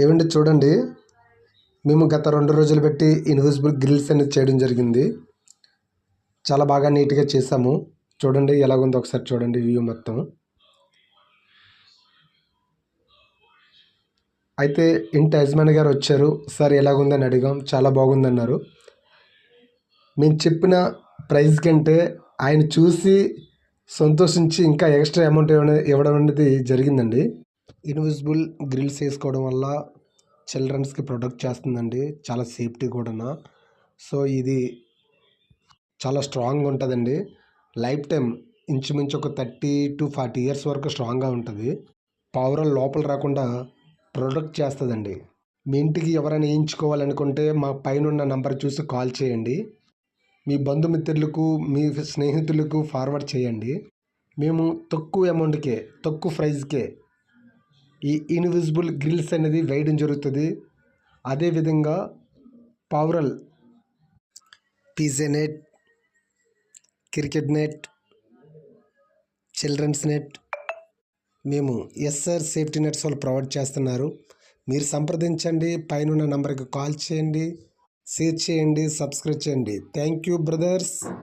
ఏవండి చూడండి, మేము గత 2 రోజులు పెట్టి ఇన్విజిబుల్ గ్రిల్స్ అనేది చేయడం జరిగింది. చాలా బాగా నీట్‌గా చేసాము. చూడండి ఎలాగుందో ఒకసారి చూడండి వ్యూ మొత్తం. అయితే ఇంటి యజమాని గారు వచ్చారు. సార్ ఎలాగుందని అడిగాం. చాలా బాగుందన్నారు. మేము చెప్పిన ప్రైస్ కంటే ఆయన చూసి సంతోషించి ఇంకా ఎక్స్ట్రా అమౌంట్ ఇవ్వడం అనేది జరిగిందండి. ఇన్విజిబుల్ గ్రిల్స్ వేసుకోవడం వల్ల చిల్డ్రన్స్కి ప్రొటెక్ట్ చేస్తుందండి. చాలా సేఫ్టీ కూడాను. సో ఇది చాలా స్ట్రాంగ్గా ఉంటుందండి. లైఫ్ టైం ఇంచుమించు ఒక 30-40 ఇయర్స్ వరకు స్ట్రాంగ్గా ఉంటుంది. పావురాలు లోపల రాకుండా ప్రొటెక్ట్ చేస్తుందండి. మీ ఇంటికి ఎవరైనా వేయించుకోవాలనుకుంటే మా పైనున్న నంబర్ చూసి కాల్ చేయండి. మీ బంధుమిత్రులకు మీ స్నేహితులకు ఫార్వర్డ్ చేయండి. మేము తక్కువ అమౌంట్కే, తక్కువ ప్రైస్కే ఈ ఇన్విజిబుల్ గ్రిల్స్ అనేది వేయడం జరుగుతుంది. అదేవిధంగా పావురల్ పిజ్జా net, cricket net, children's net మేము ఎస్ఆర్ సేఫ్టీ నెట్స్ వాళ్ళు ప్రొవైడ్ చేస్తున్నారు. మీరు సంప్రదించండి. పైన నంబర్కి కాల్ చేయండి, షేర్ చేయండి, సబ్స్క్రైబ్ చేయండి. Thank you brothers.